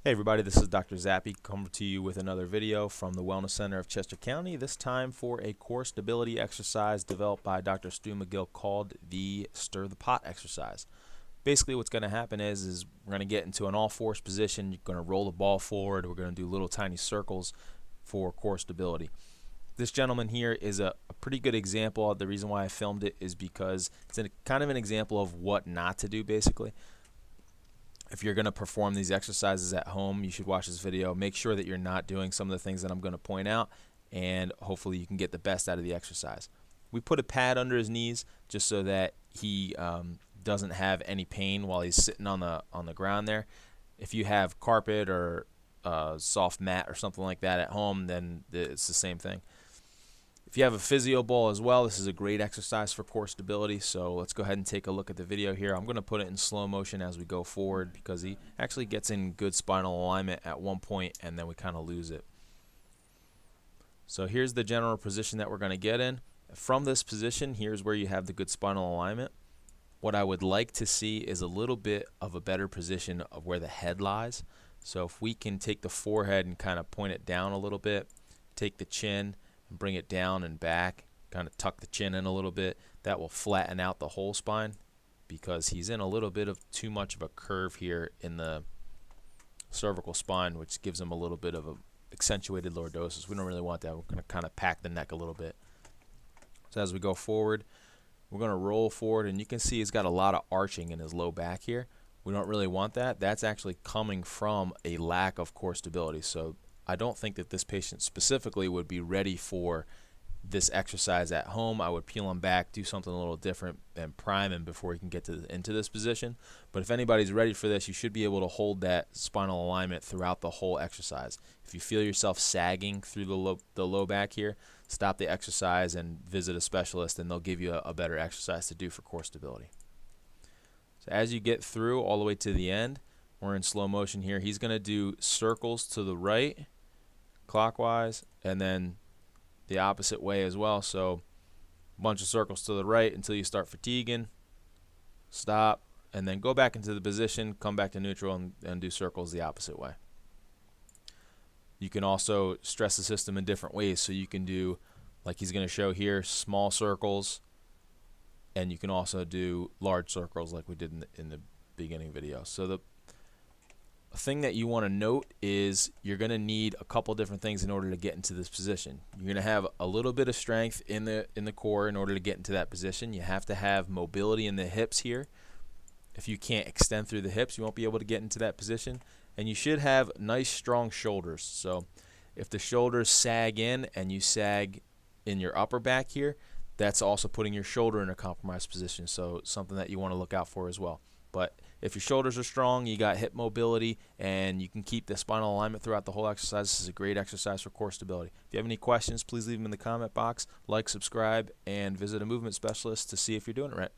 Hey everybody, this is Dr. Zappy coming to you with another video from the Wellness Center of Chester County, this time for a core stability exercise developed by Dr. Stu McGill called the Stir the Pot exercise. Basically what's going to happen is we're going to get into an all-fours position. You're going to roll the ball forward. We're going to do little tiny circles for core stability. This gentleman here is a pretty good example. The reason why I filmed it is because it's kind of an example of what not to do basically. If you're going to perform these exercises at home, you should watch this video. Make sure that you're not doing some of the things that I'm going to point out, and hopefully you can get the best out of the exercise. We put a pad under his knees just so that he doesn't have any pain while he's sitting on the ground there. If you have carpet or soft mat or something like that at home, then it's the same thing. If you have a physio ball as well, this is a great exercise for core stability. So let's go ahead and take a look at the video here. I'm going to put it in slow motion as we go forward because he actually gets in good spinal alignment at one point and then we kind of lose it. So here's the general position that we're going to get in. From this position, here's where you have the good spinal alignment. What I would like to see is a little bit of a better position of where the head lies. So if we can take the forehead and kind of point it down a little bit, take the chin and bring it down and back, kind of tuck the chin in a little bit, that will flatten out the whole spine because he's in a little bit of too much of a curve here in the cervical spine, which gives him a little bit of a accentuated lordosis. We don't really want that. We're going to kind of pack the neck a little bit. So as we go forward, we're going to roll forward, and you can see he's got a lot of arching in his low back here. We don't really want that. That's actually coming from a lack of core stability. So I don't think that this patient specifically would be ready for this exercise at home. I would peel him back, do something a little different, and prime him before he can get into this position. But if anybody's ready for this, you should be able to hold that spinal alignment throughout the whole exercise. If you feel yourself sagging through the low back here, stop the exercise and visit a specialist, and they'll give you a better exercise to do for core stability. So as you get through all the way to the end, we're in slow motion here. He's going to do circles to the right, clockwise, and then the opposite way as well. So a bunch of circles to the right until you start fatiguing, stop, and then go back into the position, come back to neutral, and do circles the opposite way. You can also stress the system in different ways. So you can do, like he's going to show here, small circles, and you can also do large circles like we did in the beginning video. So the thing that you want to note is you're going to need a couple different things in order to get into this position. You're going to have a little bit of strength in the core in order to get into that position. You have to have mobility in the hips here. If you can't extend through the hips, you won't be able to get into that position. And you should have nice strong shoulders. So if the shoulders sag in and you sag in your upper back here, that's also putting your shoulder in a compromised position. So something that you want to look out for as well. But if your shoulders are strong, you got hip mobility, and you can keep the spinal alignment throughout the whole exercise, this is a great exercise for core stability. If you have any questions, please leave them in the comment box. Like, subscribe, and visit a movement specialist to see if you're doing it right.